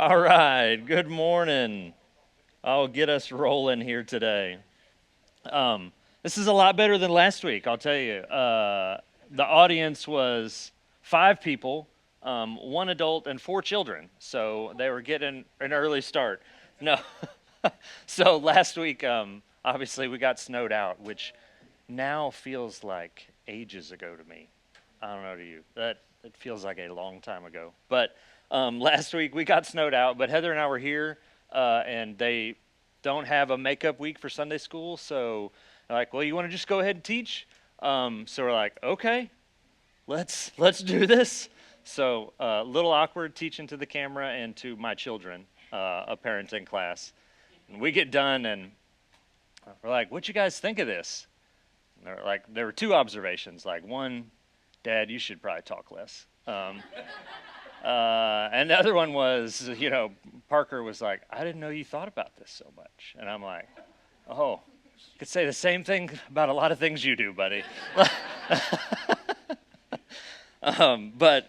All right, good morning. I'll get us rolling here today. This is a lot better than last week, I'll tell you. The audience was five people, one adult, and four children. So they were getting an early start. No. So last week, obviously, we got snowed out, which now feels like ages ago to me. I don't know to you. That it feels like a long time ago. But last week we got snowed out, but Heather and I were here, and they don't have a makeup week for Sunday school, so they're like, well, you want to just go ahead and teach? So we're like, okay, let's do this. So a little awkward teaching to the camera and to my children, a parenting class. And we get done, and we're like, what you guys think of this? And they're like, there were two observations. Like one, Dad, you should probably talk less. And the other one was, Parker was like, I didn't know you thought about this so much. And I'm like, oh, could say the same thing about a lot of things you do, buddy. But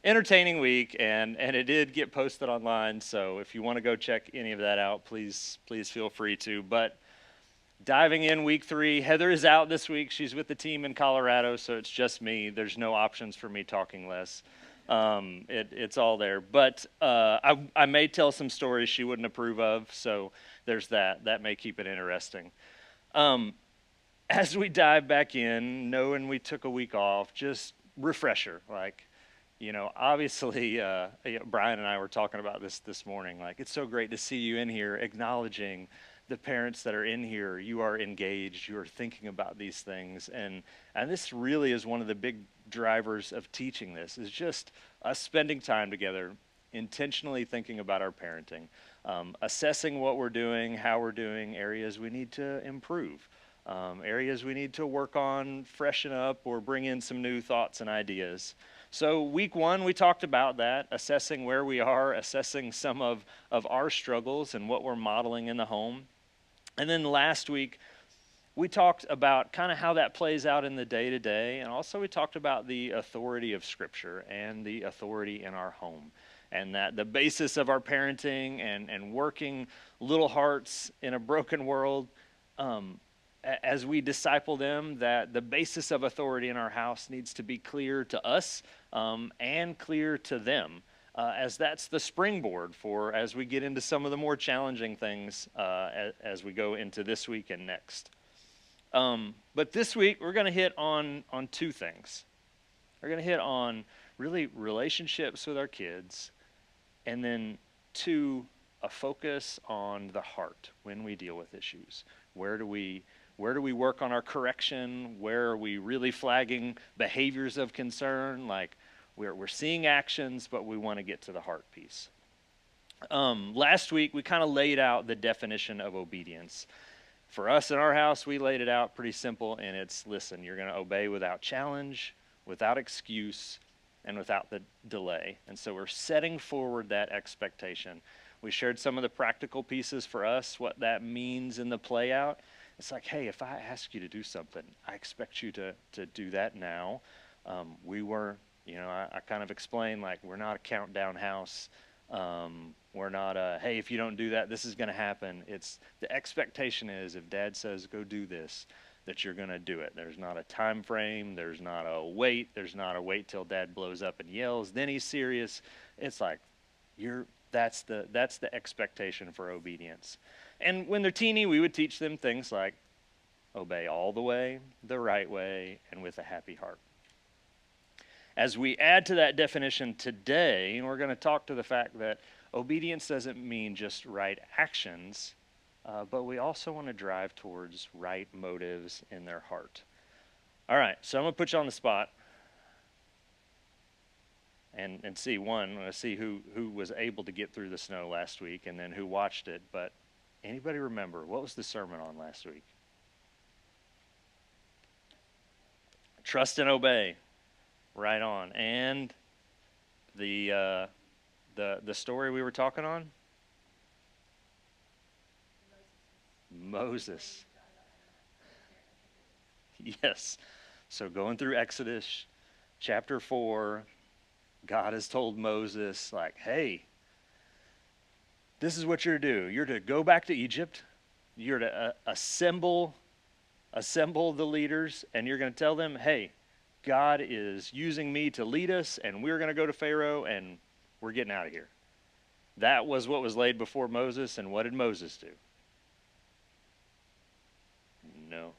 entertaining week, and it did get posted online. So if you want to go check any of that out, please feel free to. But diving in week 3, Heather is out this week. She's with the team in Colorado, so it's just me. There's no options for me talking less. It's all there. But I may tell some stories she wouldn't approve of, so there's that. That may keep it interesting. As we dive back in, knowing we took a week off, just refresher. Obviously, Brian and I were talking about this morning. Like, it's so great to see you in here acknowledging the parents that are in here. You are engaged, you are thinking about these things, and this really is one of the big drivers of teaching. This is just us spending time together, intentionally thinking about our parenting, assessing what we're doing, how we're doing, areas we need to improve, areas we need to work on, freshen up, or bring in some new thoughts and ideas. So week 1, we talked about that, assessing where we are, assessing some of our struggles and what we're modeling in the home. And then last week, we talked about kind of how that plays out in the day-to-day, and also we talked about the authority of Scripture and the authority in our home, and that the basis of our parenting and working little hearts in a broken world, as we disciple them, that the basis of authority in our house needs to be clear to us and clear to them. As that's the springboard for as we get into some of the more challenging things as we go into this week and next. But this week, we're going to hit on two things. We're going to hit on really relationships with our kids, and then 2, a focus on the heart when we deal with issues. Where do we work on our correction? Where are we really flagging behaviors of concern? Like, we're seeing actions, but we want to get to the heart piece. Last week, we kind of laid out the definition of obedience. For us in our house, we laid it out pretty simple, and it's, listen, you're going to obey without challenge, without excuse, and without the delay. And so we're setting forward that expectation. We shared some of the practical pieces for us, what that means in the play out. It's like, hey, if I ask you to do something, I expect you to do that now. I kind of explained, like, we're not a countdown house. We're not hey, if you don't do that, this is going to happen. It's the expectation is if Dad says go do this, that you're going to do it. There's not a time frame. There's not a wait. There's not a wait till Dad blows up and yells, then he's serious. It's like that's the expectation for obedience. And when they're teeny, we would teach them things like obey all the way, the right way, and with a happy heart. As we add to that definition today, we're going to talk to the fact that obedience doesn't mean just right actions, but we also want to drive towards right motives in their heart. All right, so I'm going to put you on the spot and see I'm going to see who was able to get through the snow last week and then who watched it. But anybody remember, what was the sermon on last week? Trust and obey. Right on. And the story we were talking on? Moses. Yes. So going through Exodus chapter 4, God has told Moses, like, hey, This is what you're to do. You're to go back to Egypt. You're to assemble the leaders, and you're going to tell them, hey, God is using me to lead us, and we're going to go to Pharaoh, and we're getting out of here. That was what was laid before Moses, and what did Moses do? No.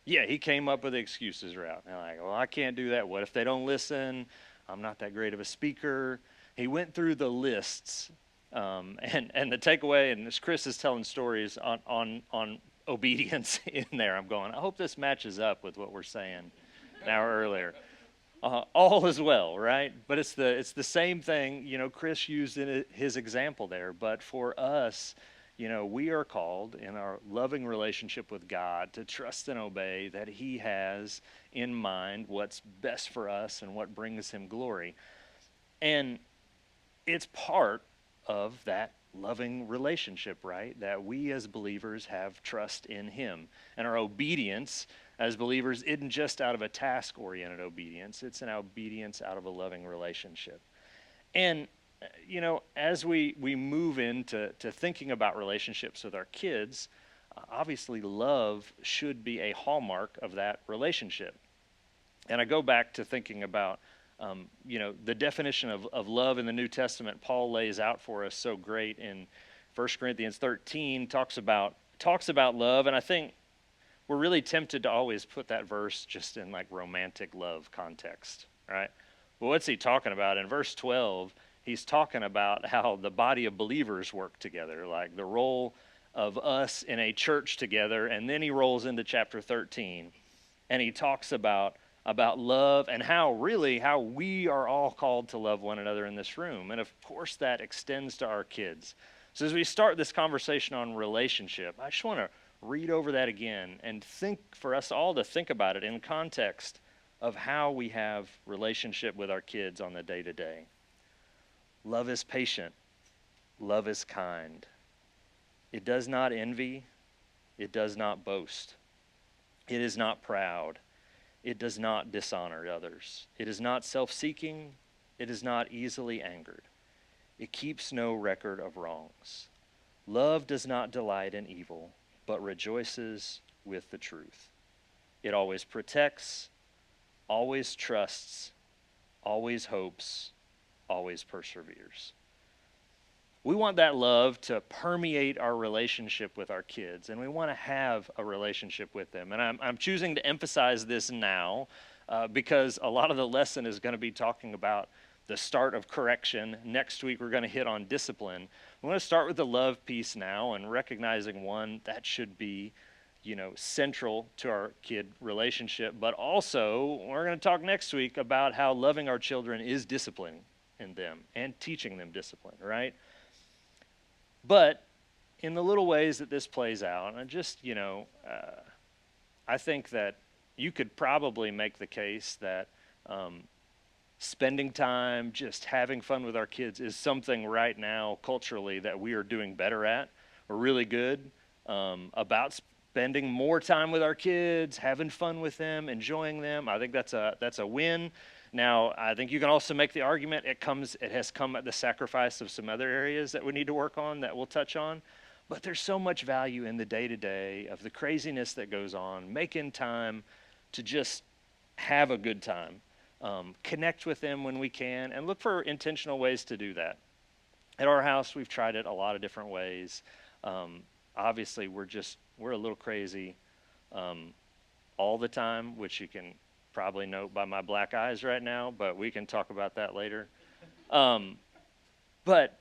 Yeah, he came up with the excuses route. And like, well, I can't do that. What if they don't listen? I'm not that great of a speaker. He went through the lists, and the takeaway, and as Chris is telling stories on obedience in there, I'm going, I hope this matches up with what we're saying an hour earlier. All is well, right? But it's the same thing, Chris used in his example there. But for us, we are called in our loving relationship with God to trust and obey that he has in mind what's best for us and what brings him glory. And it's part of that loving relationship, right? That we as believers have trust in him. And our obedience as believers isn't just out of a task-oriented obedience. It's an obedience out of a loving relationship. And, as we move into thinking about relationships with our kids, obviously love should be a hallmark of that relationship. And I go back to thinking about the definition of love in the New Testament. Paul lays out for us so great in 1 Corinthians 13, talks about love, and I think we're really tempted to always put that verse just in like romantic love context, right? But what's he talking about? In verse 12, he's talking about how the body of believers work together, like the role of us in a church together, and then he rolls into chapter 13, and he talks about love and how we are all called to love one another in this room. And of course that extends to our kids. So as we start this conversation on relationship, I just want to read over that again and think for us all to think about it in context of how we have relationship with our kids on the day-to-day. Love is patient. Love is kind. It does not envy. It does not boast. It is not proud. It does not dishonor others. It is not self-seeking. It is not easily angered. It keeps no record of wrongs. Love does not delight in evil, but rejoices with the truth. It always protects, always trusts, always hopes, always perseveres. We want that love to permeate our relationship with our kids, and we want to have a relationship with them. And I'm choosing to emphasize this now because a lot of the lesson is going to be talking about the start of correction. Next week, we're going to hit on discipline. We want to start with the love piece now and recognizing, one, that should be, central to our kid relationship. But also, we're going to talk next week about how loving our children is disciplining in them and teaching them discipline, right? But in the little ways that this plays out, and just, I think that you could probably make the case that spending time, just having fun with our kids is something right now culturally that we are doing better at. We're really good about spending more time with our kids, having fun with them, enjoying them. I think that's a win. Now, I think you can also make the argument it has come at the sacrifice of some other areas that we need to work on that we'll touch on. But there's so much value in the day-to-day of the craziness that goes on, making time to just have a good time, connect with them when we can, and look for intentional ways to do that. At our house, we've tried it a lot of different ways. Obviously, we're a little crazy all the time, which you can probably note by my black eyes right now, but we can talk about that later. But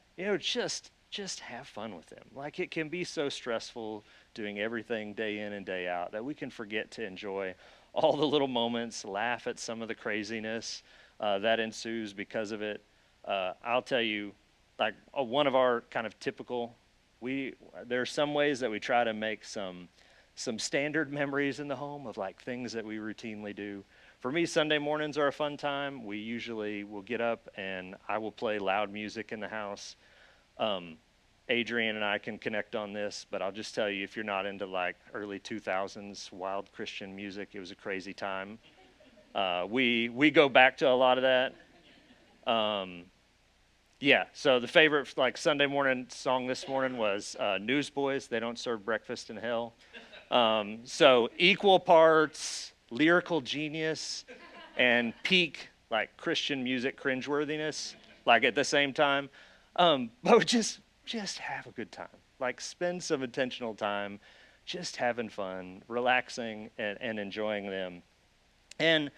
just have fun with them. Like, it can be so stressful doing everything day in and day out that we can forget to enjoy all the little moments, laugh at some of the craziness that ensues because of it. I'll tell you, like, one of our kind of typical, there are some ways that we try to make some standard memories in the home of like things that we routinely do. For me, Sunday mornings are a fun time. We usually will get up and I will play loud music in the house. Adrian and I can connect on this, but I'll just tell you, if you're not into like early 2000s wild Christian music, it was a crazy time. We go back to a lot of that. Yeah, so the favorite like Sunday morning song this morning was Newsboys. They don't serve breakfast in hell. So equal parts lyrical genius and peak like Christian music cringeworthiness, like at the same time. But just have a good time. Like spend some intentional time, just having fun, relaxing, and enjoying them. And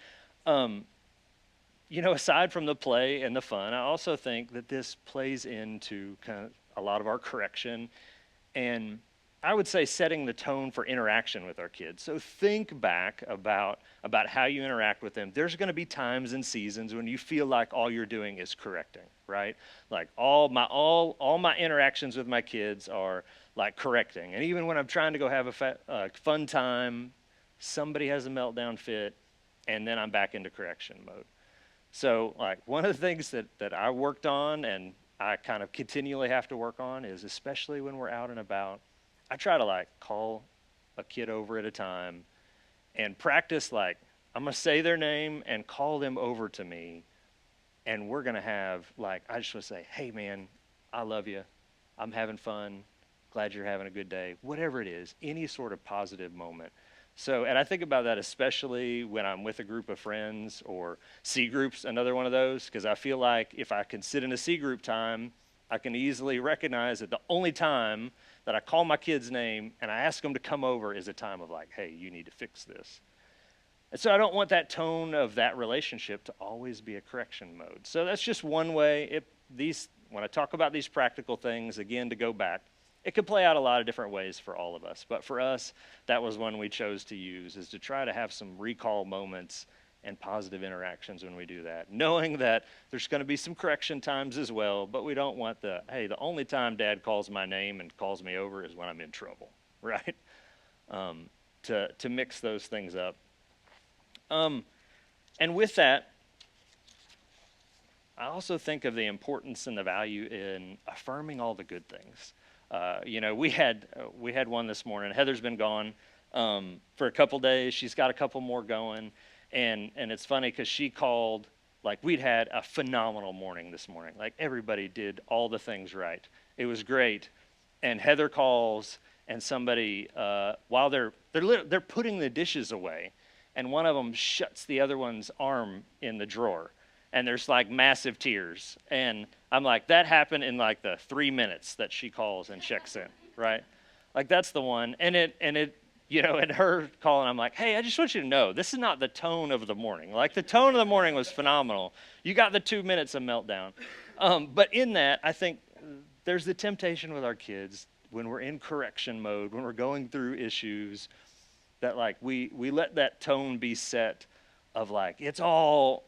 um, aside from the play and the fun, I also think that this plays into kind of a lot of our correction and I would say setting the tone for interaction with our kids. So think back about how you interact with them. There's going to be times and seasons when you feel like all you're doing is correcting, right? Like all my interactions with my kids are like correcting. And even when I'm trying to go have a fun time, somebody has a meltdown fit, and then I'm back into correction mode. So, like, one of the things that I worked on and I kind of continually have to work on is, especially when we're out and about, I try to like call a kid over at a time and practice, like, I'm going to say their name and call them over to me. And we're going to have, like, I just want to say, hey, man, I love you. I'm having fun. Glad you're having a good day. Whatever it is, any sort of positive moment. So, and I think about that especially when I'm with a group of friends or C groups, another one of those, because I feel like if I can sit in a C group time, I can easily recognize that the only time that I call my kid's name and I ask them to come over is a time of like, hey, you need to fix this. And so I don't want that tone of that relationship to always be a correction mode. So that's just one way. When I talk about these practical things, again, to go back, it could play out a lot of different ways for all of us. But for us, that was one we chose to use, is to try to have some recall moments and positive interactions when we do that, knowing that there's going to be some correction times as well, but we don't want the only time Dad calls my name and calls me over is when I'm in trouble, right? To mix those things up. And with that, I also think of the importance and the value in affirming all the good things. We had one this morning. Heather's been gone for a couple days. She's got a couple more going, and it's funny because she called, like, we'd had a phenomenal morning this morning. Like, everybody did all the things right. It was great. And Heather calls, and somebody while they're putting the dishes away, and one of them shuts the other one's arm in the drawer. And there's like massive tears. And I'm like, that happened in like the 3 minutes that she calls and checks in, right? Like that's the one. And her calling, I'm like, hey, I just want you to know, this is not the tone of the morning. Like the tone of the morning was phenomenal. You got the 2 minutes of meltdown. But in that, I think there's the temptation with our kids when we're in correction mode, when we're going through issues, that like we let that tone be set of like, it's all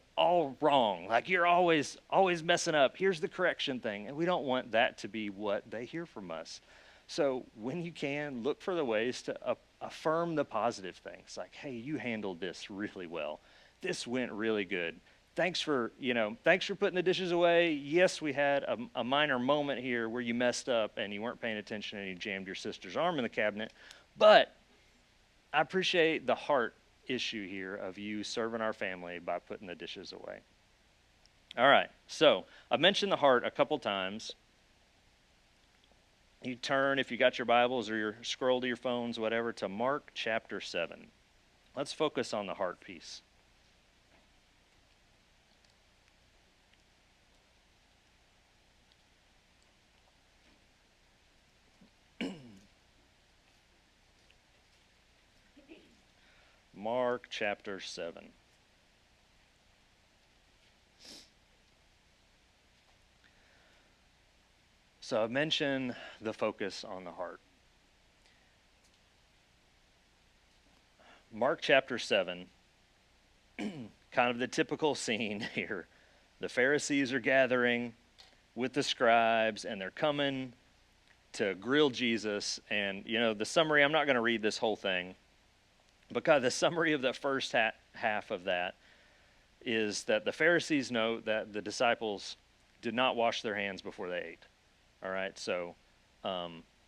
wrong. Like you're always messing up. Here's the correction thing. And we don't want that to be what they hear from us. So when you can, look for the ways to affirm the positive things. Like, hey, you handled this really well. This went really good. Thanks for putting the dishes away. Yes, we had a minor moment here where you messed up and you weren't paying attention and you jammed your sister's arm in the cabinet. But I appreciate the heart issue here of you serving our family by putting the dishes away. All right, so I mentioned the heart a couple times. You turn, if you got your Bibles or your scroll to your phones, whatever, to Mark chapter 7. Let's focus on the heart piece. Mark chapter 7. So I mentioned the focus on the heart. Mark chapter 7, kind of the typical scene here. The Pharisees are gathering with the scribes, and they're coming to grill Jesus. And, the summary, I'm not going to read this whole thing, but God, the summary of the first half of that is that the Pharisees know that the disciples did not wash their hands before they ate. All right, so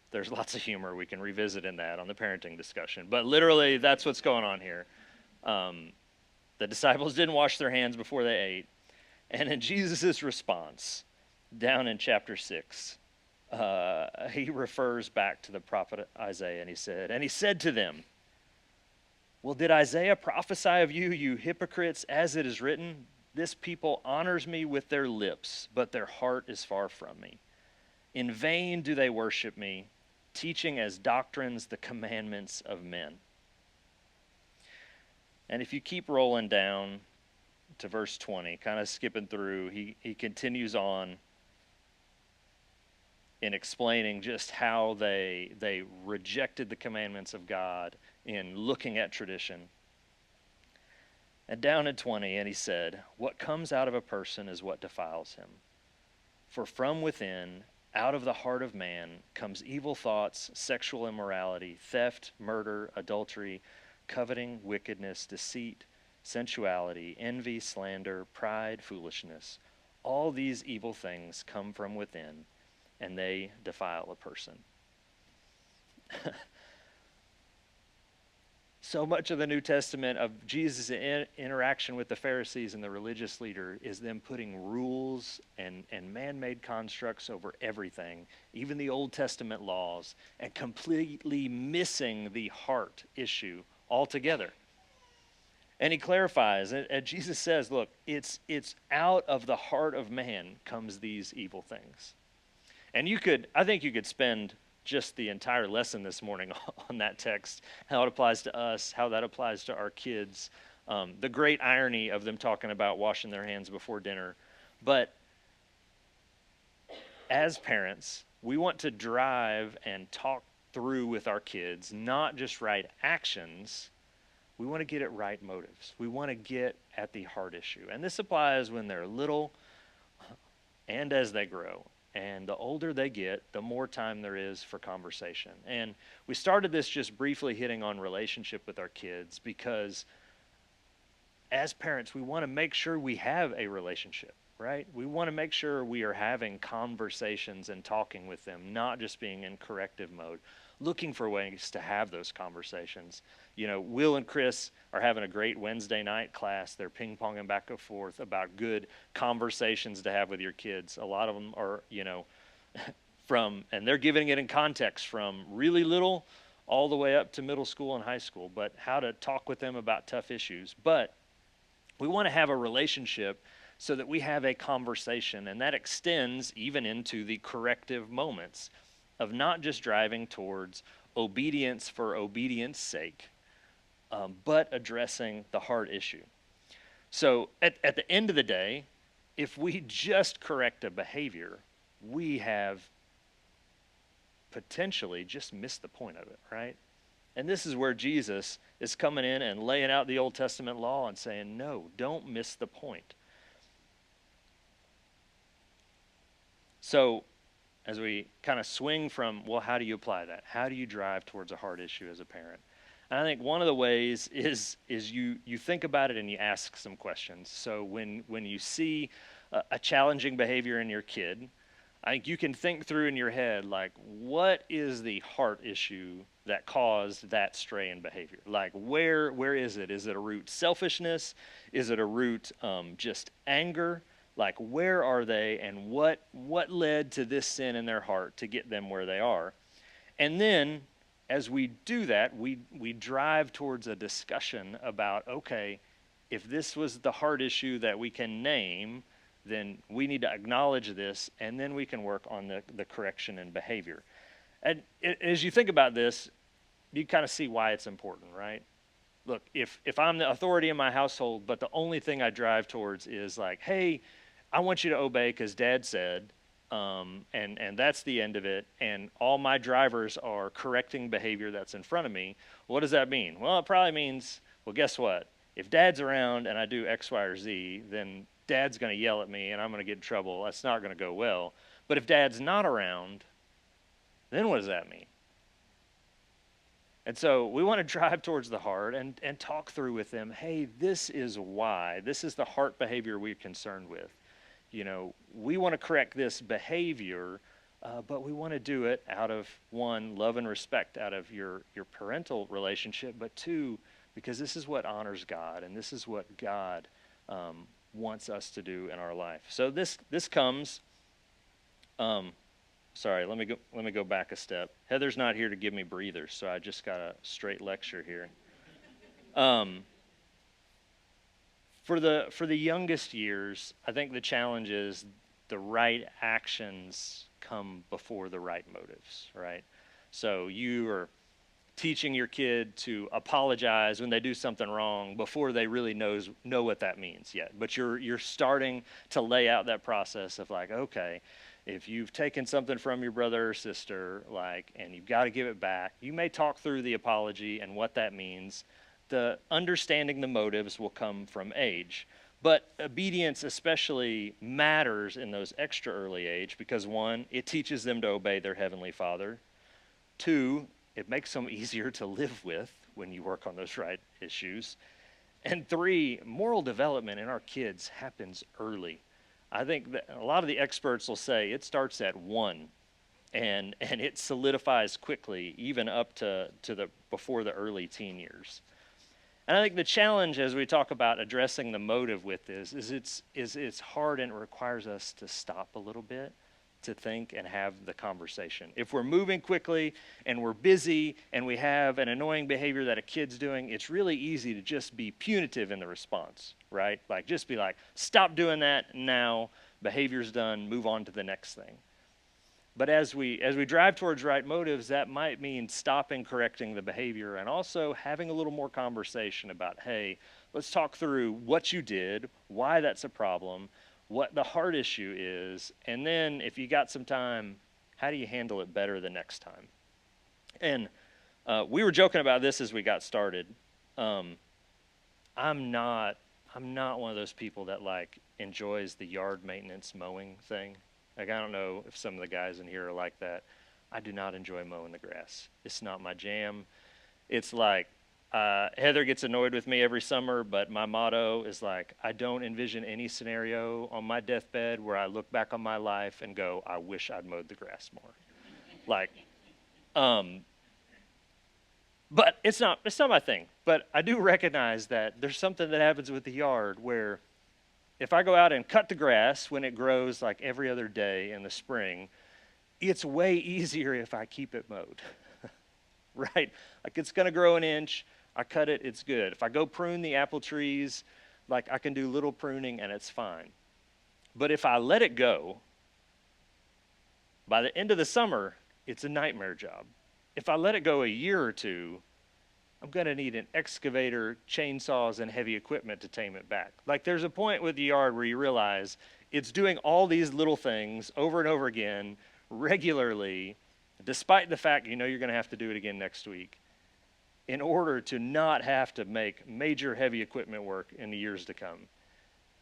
there's lots of humor we can revisit in that on the parenting discussion. But literally, that's what's going on here. The disciples didn't wash their hands before they ate. And in Jesus' response, Down in chapter 6, he refers back to the prophet Isaiah, and he said to them, well, did Isaiah prophesy of you, you hypocrites, as it is written, this people honors me with their lips, but their heart is far from me. In vain do they worship me, teaching as doctrines the commandments of men. And if you keep rolling down to verse 20, kind of skipping through, he continues on in explaining just how they rejected the commandments of God in looking at tradition. And down in 20, and he said, what comes out of a person is what defiles him. For from within, out of the heart of man, comes evil thoughts, sexual immorality, theft, murder, adultery, coveting, wickedness, deceit, sensuality, envy, slander, pride, foolishness. All these evil things come from within, and they defile a person. So much of the New Testament of Jesus' interaction with the Pharisees and the religious leader is them putting rules and man-made constructs over everything, even the Old Testament laws, and completely missing the heart issue altogether. And he clarifies, and Jesus says, look, it's out of the heart of man comes these evil things. And I think you could spend just the entire lesson this morning on that text, how it applies to us, how that applies to our kids, the great irony of them talking about washing their hands before dinner. But as parents, we want to drive and talk through with our kids, not just right actions. We want to get at right motives. We want to get at the heart issue. And this applies when they're little and as they grow. And the older they get, the more time there is for conversation. And we started this just briefly hitting on relationship with our kids because as parents, we want to make sure we have a relationship, right? We want to make sure we are having conversations and talking with them, not just being in corrective mode, looking for ways to have those conversations. You know, Will and Chris are having a great Wednesday night class. They're ping-ponging back and forth about good conversations to have with your kids. A lot of them are, and they're giving it in context from really little all the way up to middle school and high school, but how to talk with them about tough issues. But we want to have a relationship so that we have a conversation, and that extends even into the corrective moments of not just driving towards obedience for obedience sake, but addressing the heart issue. So at the end of the day, if we just correct a behavior, we have potentially just missed the point of it, right? And this is where Jesus is coming in and laying out the Old Testament law and saying, no, don't miss the point. So as we kind of swing from, well, how do you apply that? How do you drive towards a hard issue as a parent? And I think one of the ways is you think about it and you ask some questions. So when you see a challenging behavior in your kid, I think you can think through in your head, like, what is the heart issue that caused that stray in behavior? Like, where is it? Is it a root selfishness? Is it a root just anger? Like, where are they, and what led to this sin in their heart to get them where they are? And then, as we do that, we drive towards a discussion about, okay, if this was the heart issue that we can name, then we need to acknowledge this, and then we can work on the correction in behavior. And as you think about this, you kind of see why it's important, right? Look, if I'm the authority in my household, but the only thing I drive towards is like, hey, I want you to obey because Dad said, and that's the end of it, and all my drivers are correcting behavior that's in front of me, what does that mean? Well, it probably means, well, guess what? If Dad's around and I do X, Y, or Z, then Dad's going to yell at me and I'm going to get in trouble. That's not going to go well. But if Dad's not around, then what does that mean? And so we want to drive towards the heart and talk through with them, hey, this is why. This is the heart behavior we're concerned with. We want to correct this behavior, but we want to do it out of, one, love and respect out of your parental relationship, but two, because this is what honors God, and this is what God wants us to do in our life. So this comes Um, Sorry, let me go back a step. Heather's not here to give me breathers, so I just got a straight lecture here. Um, for the youngest years, I think the challenge is the right actions come before the right motives, right? So you are teaching your kid to apologize when they do something wrong before they really know what that means yet. But you're starting to lay out that process of like, okay, if you've taken something from your brother or sister, like, and you've got to give it back, you may talk through the apology and what that means. The understanding the motives will come from age. But obedience especially matters in those extra early age because one, it teaches them to obey their heavenly Father. Two, it makes them easier to live with when you work on those right issues. And three, moral development in our kids happens early. I think that a lot of the experts will say it starts at 1 and it solidifies quickly, even up to the before the early teen years. And I think the challenge as we talk about addressing the motive with this is it's hard and it requires us to stop a little bit to think and have the conversation. If we're moving quickly and we're busy and we have an annoying behavior that a kid's doing, it's really easy to just be punitive in the response, right? Like just be like, stop doing that now, behavior's done, move on to the next thing. But as we drive towards right motives, that might mean stopping correcting the behavior and also having a little more conversation about, hey, let's talk through what you did, why that's a problem, what the heart issue is, and then if you got some time, how do you handle it better the next time? And we were joking about this as we got started. I'm not one of those people that like enjoys the yard maintenance mowing thing. Like I don't know if some of the guys in here are like that. I do not enjoy mowing the grass. It's not my jam. It's like Heather gets annoyed with me every summer, but my motto is like, I don't envision any scenario on my deathbed where I look back on my life and go, I wish I'd mowed the grass more. Like, but it's not my thing. But I do recognize that there's something that happens with the yard where if I go out and cut the grass when it grows like every other day in the spring, it's way easier if I keep it mowed. Right? Like it's going to grow an inch. I cut it, it's good. If I go prune the apple trees, like I can do little pruning and it's fine. But if I let it go, by the end of the summer, it's a nightmare job. If I let it go a year or two, I'm going to need an excavator, chainsaws, and heavy equipment to tame it back. Like there's a point with the yard where you realize it's doing all these little things over and over again, regularly, despite the fact you know you're going to have to do it again next week, in order to not have to make major heavy equipment work in the years to come.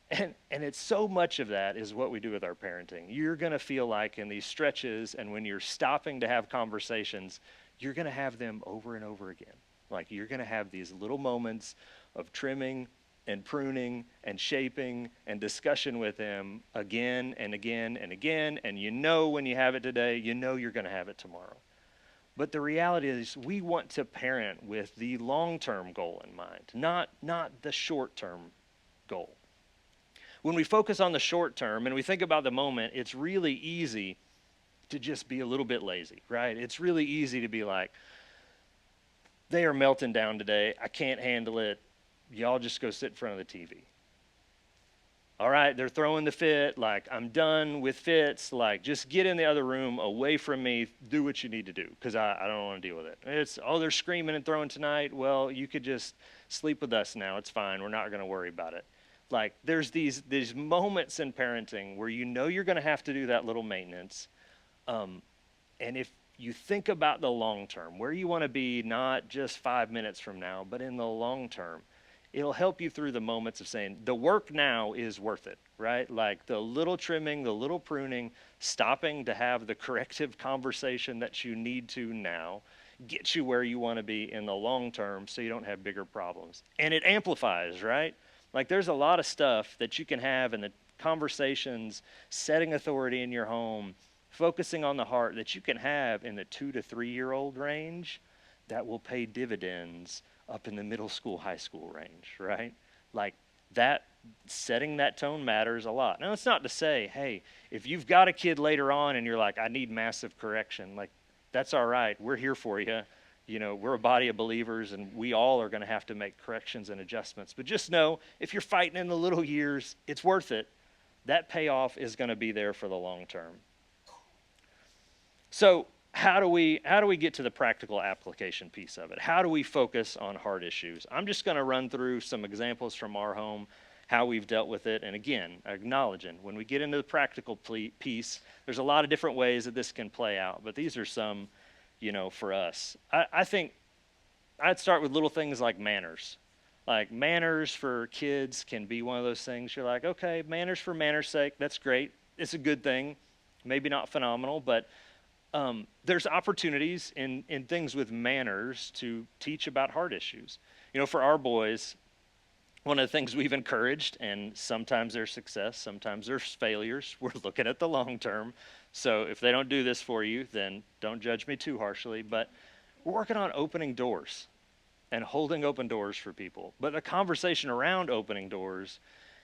And it's so much of that is what we do with our parenting. You're going to feel like in these stretches and when you're stopping to have conversations, you're going to have them over and over again. Like you're going to have these little moments of trimming and pruning and shaping and discussion with them again and again and again. And you know when you have it today, you know you're going to have it tomorrow. But the reality is we want to parent with the long-term goal in mind, not the short-term goal. When we focus on the short term and we think about the moment, it's really easy to just be a little bit lazy, right? It's really easy to be like, they are melting down today. I can't handle it. Y'all just go sit in front of the TV. All right, they're throwing the fit. Like, I'm done with fits. Like, just get in the other room away from me. Do what you need to do because I don't want to deal with it. It's, oh, they're screaming and throwing tonight. Well, you could just sleep with us now. It's fine. We're not going to worry about it. Like, there's these moments in parenting where you know you're going to have to do that little maintenance. And if you think about the long term, where you want to be not just 5 minutes from now, but in the long term, it'll help you through the moments of saying, the work now is worth it, right? Like the little trimming, the little pruning, stopping to have the corrective conversation that you need to now, get you where you want to be in the long term so you don't have bigger problems. And it amplifies, right? Like there's a lot of stuff that you can have in the conversations, setting authority in your home, focusing on the heart that you can have in the 2 to 3 year old range that will pay dividends up in the middle school, high school range, right? Like that setting that tone matters a lot. Now, it's not to say, hey, if you've got a kid later on and you're like, I need massive correction, like, that's all right. We're here for you. You know, we're a body of believers, and we all are going to have to make corrections and adjustments. But just know, if you're fighting in the little years, it's worth it. That payoff is going to be there for the long term. So how do we get to the practical application piece of it? How do we focus on hard issues? I'm just going to run through some examples from our home, how we've dealt with it. And again, acknowledging when we get into the practical piece, there's a lot of different ways that this can play out, but these are some, you know, for us. I think I'd start with little things like manners. Like manners for kids can be one of those things you're like, okay, manners for manners' sake, that's great. It's a good thing. Maybe not phenomenal, but there's opportunities in things with manners to teach about hard issues. You know, for our boys, one of the things we've encouraged, and sometimes there's success, sometimes there's failures. We're looking at the long term. So if they don't do this for you, then don't judge me too harshly. But we're working on opening doors and holding open doors for people. But the conversation around opening doors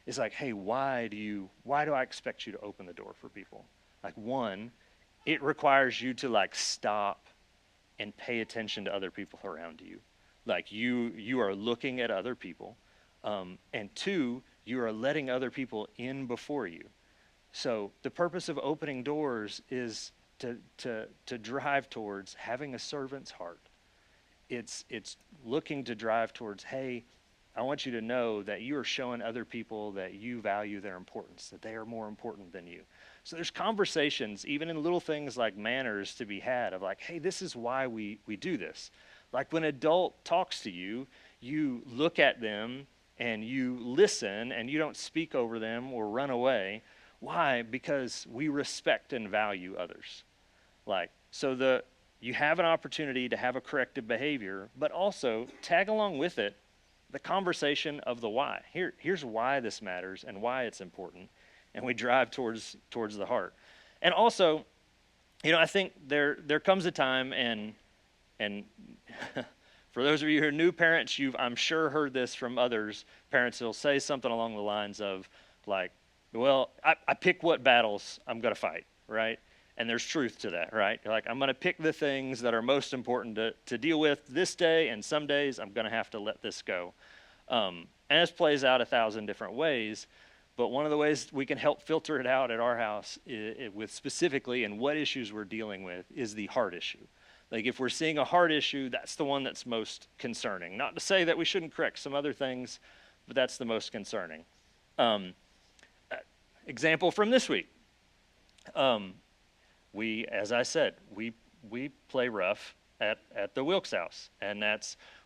is like, hey, why do I expect you to open the door for people? Like, one, it requires you to like stop and pay attention to other people around you. Like you are looking at other people. And two, you are letting other people in before you. So the purpose of opening doors is to drive towards having a servant's heart. It's looking to drive towards, hey, I want you to know that you are showing other people that you value their importance, that they are more important than you. So there's conversations, even in little things like manners, to be had of like, hey, this is why we do this. Like when an adult talks to you, you look at them and you listen and you don't speak over them or run away. Why? Because we respect and value others. Like, so you have an opportunity to have a corrective behavior, but also tag along with it the conversation of the why. Here's why this matters and why it's important. And we drive towards the heart. And also, you know, I think there comes a time, and for those of you who are new parents, you've, I'm sure, heard this from others. Parents will say something along the lines of, like, well, I pick what battles I'm going to fight, right? And there's truth to that, right? You're like, I'm going to pick the things that are most important to deal with this day, and some days I'm going to have to let this go. And this plays out 1,000 different ways, but one of the ways we can help filter it out at our house with specifically and what issues we're dealing with is the heart issue. Like if we're seeing a heart issue, that's the one that's most concerning. Not to say that we shouldn't correct some other things, but that's the most concerning. Example from this week. We, as I said, we play rough at the Wilkes house, and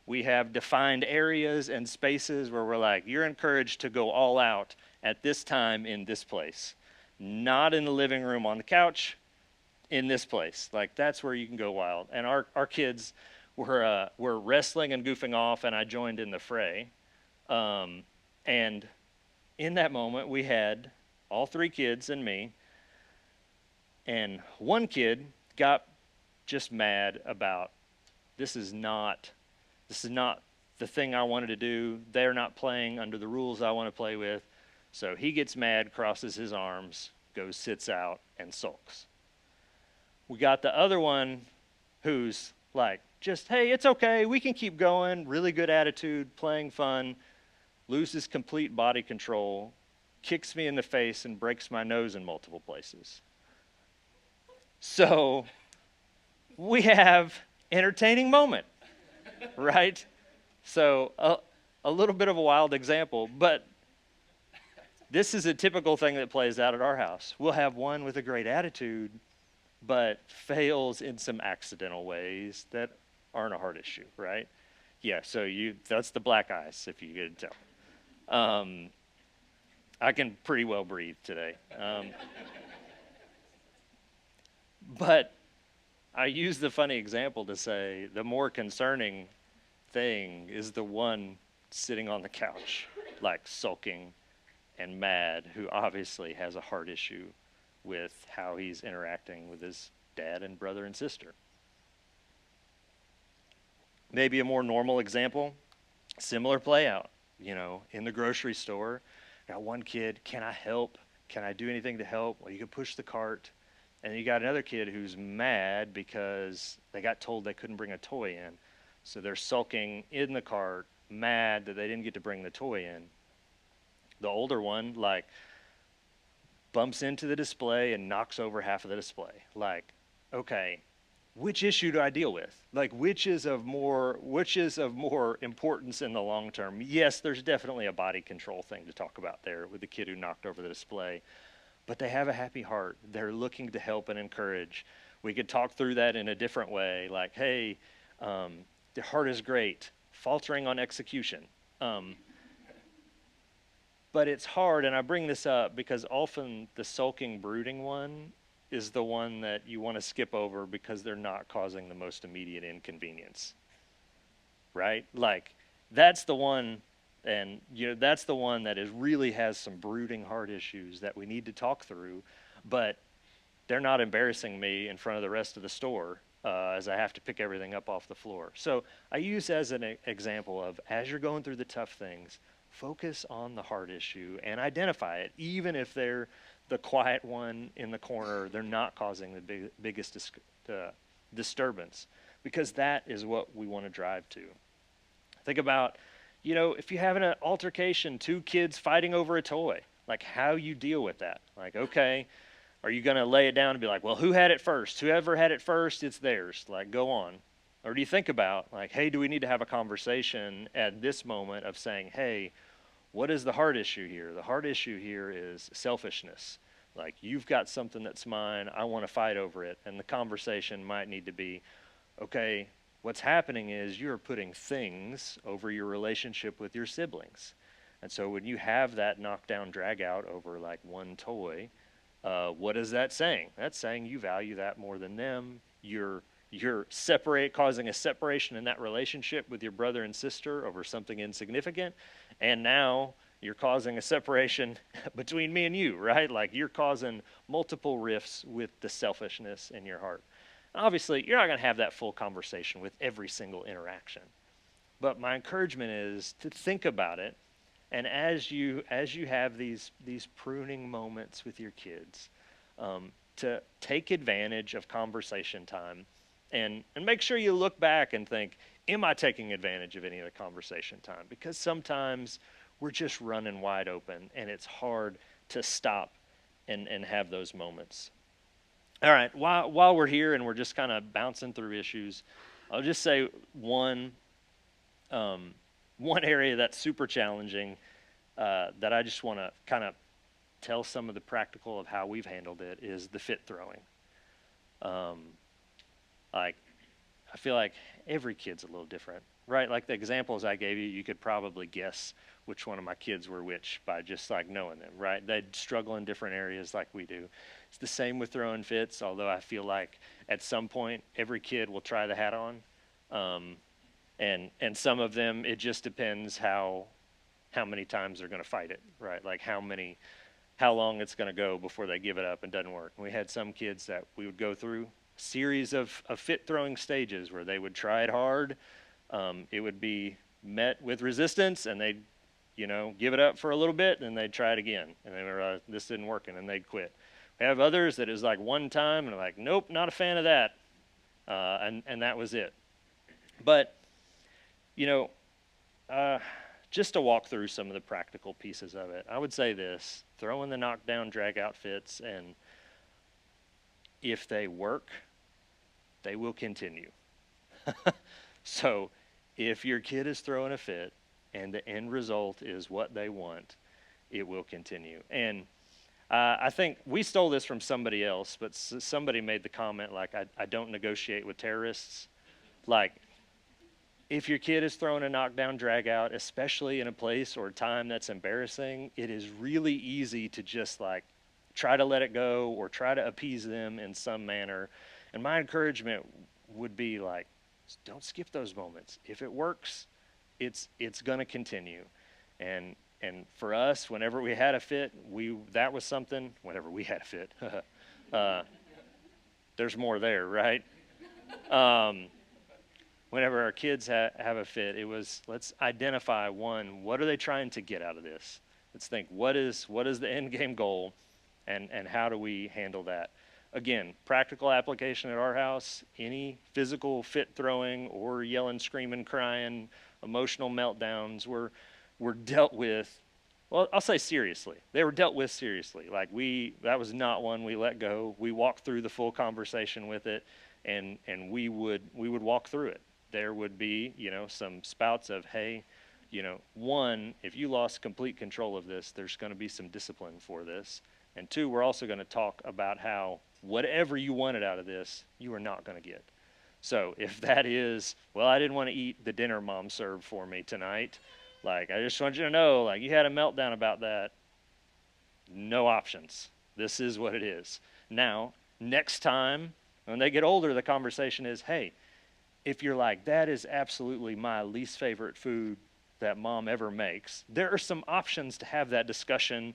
we have defined areas and spaces where we're like, you're encouraged to go all out at this time in this place, not in the living room on the couch, in this place. Like that's where you can go wild. And our kids were wrestling and goofing off, and I joined in the fray. And in that moment, we had all 3 kids and me. And one kid got just mad about, this is not the thing I wanted to do. They're not playing under the rules I want to play with. So he gets mad, crosses his arms, goes, sits out, and sulks. We got the other one who's like, just, hey, it's okay. We can keep going. Really good attitude, playing fun, loses complete body control, kicks me in the face, and breaks my nose in multiple places. So we have entertaining moment, right? So a little bit of a wild example, but this is a typical thing that plays out at our house. We'll have one with a great attitude, but fails in some accidental ways that aren't a hard issue, right? Yeah, so that's the black eyes, if you could tell. I can pretty well breathe today. But I use the funny example to say the more concerning thing is the one sitting on the couch, like sulking and mad, who obviously has a heart issue with how he's interacting with his dad and brother and sister. Maybe a more normal example, similar play out. in the grocery store. Got one kid, can I help? Can I do anything to help? Well, you can push the cart. And you got another kid who's mad because they got told they couldn't bring a toy in. So they're sulking in the cart, mad that they didn't get to bring the toy in. The older one, like, bumps into the display and knocks over half of the display. Like, okay, which issue do I deal with? Like, which is of more importance in the long term? Yes, there's definitely a body control thing to talk about there with the kid who knocked over the display, but they have a happy heart. They're looking to help and encourage. We could talk through that in a different way, like, hey, the heart is great, faltering on execution. But it's hard, and I bring this up because often the sulking, brooding one is the one that you want to skip over because they're not causing the most immediate inconvenience, right? Like, that's the one, and that's the one that really has some brooding heart issues that we need to talk through, but they're not embarrassing me in front of the rest of the store as I have to pick everything up off the floor. So I use as an example of, as you're going through the tough things, focus on the heart issue and identify it. Even if they're the quiet one in the corner, they're not causing the biggest disturbance, because that is what we want to drive to. Think about, if you have an altercation, two kids fighting over a toy, like how you deal with that. Like, okay, are you going to lay it down and be like, well, who had it first? Whoever had it first, it's theirs. Like, go on. Or do you think about, like, hey, do we need to have a conversation at this moment of saying, hey, what is the heart issue here? The heart issue here is selfishness. Like, you've got something that's mine, I want to fight over it. And the conversation might need to be, okay, what's happening is you're putting things over your relationship with your siblings. And so when you have that knockdown drag out over like one toy, what is that saying? That's saying you value that more than them. You're causing a separation in that relationship with your brother and sister over something insignificant, and now you're causing a separation between me and you, right? Like, you're causing multiple rifts with the selfishness in your heart. Obviously, you're not going to have that full conversation with every single interaction, but my encouragement is to think about it. And as you have these pruning moments with your kids, to take advantage of conversation time, and make sure you look back and think, am I taking advantage of any of the conversation time? Because sometimes we're just running wide open, and it's hard to stop and have those moments. All right, while we're here and we're just kind of bouncing through issues, I'll just say one area that's super challenging that I just want to kind of tell some of the practical of how we've handled it is the fit throwing. Like, I feel like every kid's a little different, right? Like the examples I gave you, you could probably guess which one of my kids were which by just like knowing them, right? They'd struggle in different areas like we do. It's the same with throwing fits, although I feel like at some point every kid will try the hat on. And some of them, it just depends how many times they're going to fight it, right? Like how long it's going to go before they give it up and doesn't work. And we had some kids that we would go through a series of fit throwing stages where they would try it hard. It would be met with resistance, and they'd, give it up for a little bit, and then they'd try it again. And they were, this didn't work, and then they'd quit. We have others that is like one time, and they're like, nope, not a fan of that. And that was it. But, just to walk through some of the practical pieces of it, I would say this: throw in the knockdown, drag out fits, and if they work, they will continue. So if your kid is throwing a fit and the end result is what they want, it will continue. And I think we stole this from somebody else, but somebody made the comment like, I don't negotiate with terrorists. Like, if your kid is throwing a knockdown drag out, especially in a place or time that's embarrassing, it is really easy to just like try to let it go or try to appease them in some manner. And my encouragement would be like, don't skip those moments. If it works, it's going to continue. And for us, whenever we had a fit, that was something. Whenever we had a fit, there's more there, right? whenever our kids have a fit, it was, let's identify, one, what are they trying to get out of this? Let's think, what is the end game goal, and how do we handle that? Again, practical application at our house, any physical fit throwing or yelling, screaming, crying, emotional meltdowns were dealt with, well, I'll say seriously. They were dealt with seriously. Like, that was not one we let go. We walked through the full conversation with it, and we would walk through it. There would be, some spouts of, hey, one, if you lost complete control of this, there's going to be some discipline for this. And two, we're also going to talk about how whatever you wanted out of this, you are not going to get. So if that is, well, I didn't want to eat the dinner mom served for me tonight, like, I just want you to know, like, you had a meltdown about that, no options. This is what it is. Now, next time, when they get older, the conversation is, hey, if you're like, that is absolutely my least favorite food that mom ever makes, there are some options to have that discussion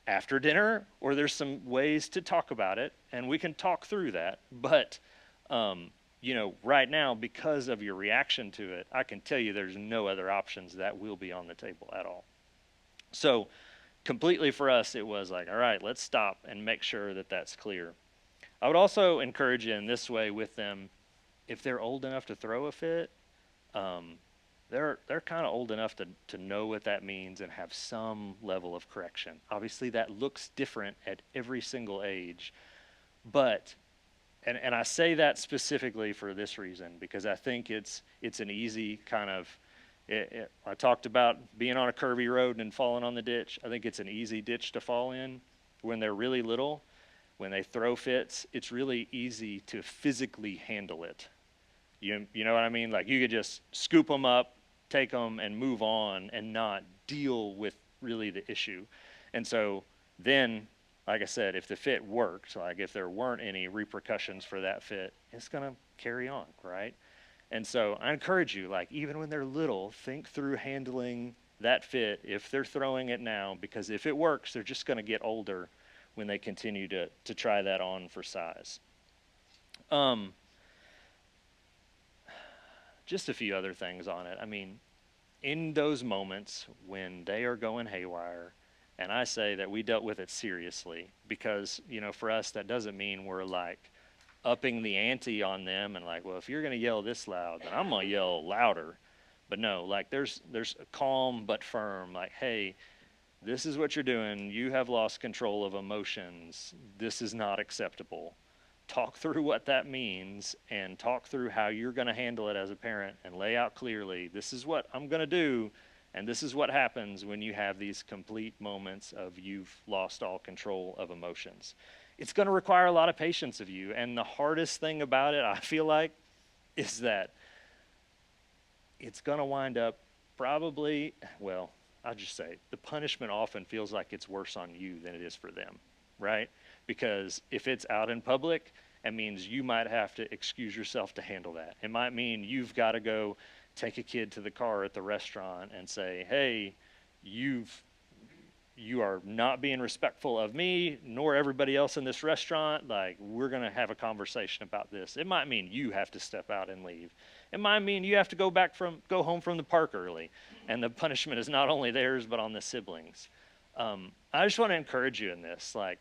after dinner, or there's some ways to talk about it, and we can talk through that. But, right now, because of your reaction to it, I can tell you there's no other options that will be on the table at all. So, completely for us, it was like, all right, let's stop and make sure that that's clear. I would also encourage you in this way with them, if they're old enough to throw a fit, they're kind of old enough to know what that means and have some level of correction. Obviously, that looks different at every single age, but and I say that specifically for this reason, because I think it's an easy kind of. I talked about being on a curvy road and falling on the ditch. I think it's an easy ditch to fall in when they're really little. When they throw fits, it's really easy to physically handle it. You know what I mean? Like, you could just scoop them up, take them, and move on and not deal with really the issue. And so then, like I said, if the fit worked, like if there weren't any repercussions for that fit, it's going to carry on, right? And so I encourage you, like, even when they're little, think through handling that fit if they're throwing it now, because if it works, they're just going to get older when they continue to try that on for size. Just a few other things on it. I mean, in those moments when they are going haywire, and I say that we dealt with it seriously, because, for us, that doesn't mean we're like upping the ante on them and like, well, if you're going to yell this loud, then I'm going to yell louder. But no, like, there's a calm but firm, like, hey, this is what you're doing. You have lost control of emotions. This is not acceptable. Talk through what that means and talk through how you're going to handle it as a parent, and lay out clearly, this is what I'm going to do, and this is what happens when you have these complete moments of you've lost all control of emotions. It's going to require a lot of patience of you, and the hardest thing about it, I feel like, is that it's going to wind up probably, well, I'll just say, the punishment often feels like it's worse on you than it is for them, right? Because if it's out in public, it means you might have to excuse yourself to handle that. It might mean you've got to go take a kid to the car at the restaurant and say, hey, you are not being respectful of me nor everybody else in this restaurant. Like, we're going to have a conversation about this. It might mean you have to step out and leave. It might mean you have to go home from the park early, and the punishment is not only theirs but on the siblings. I just want to encourage you in this. Like,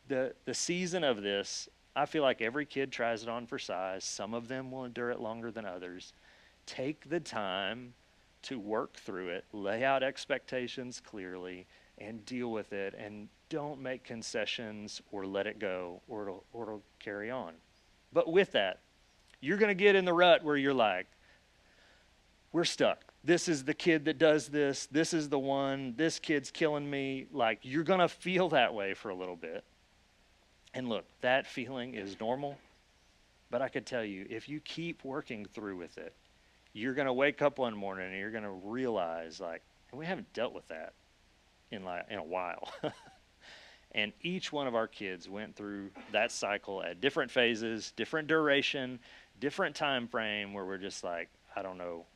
the season of this, I feel like every kid tries it on for size. Some of them will endure it longer than others. Take the time to work through it, lay out expectations clearly, and deal with it, and don't make concessions or let it go, or it'll carry on. But with that, you're going to get in the rut where you're like, we're stuck. This is the kid that does this. This is the one. This kid's killing me. Like, you're going to feel that way for a little bit. And look, that feeling is normal. But I could tell you, if you keep working through with it, you're going to wake up one morning and you're going to realize, like, we haven't dealt with that in a while. And each one of our kids went through that cycle at different phases, different duration, different time frame, where we're just like, I don't know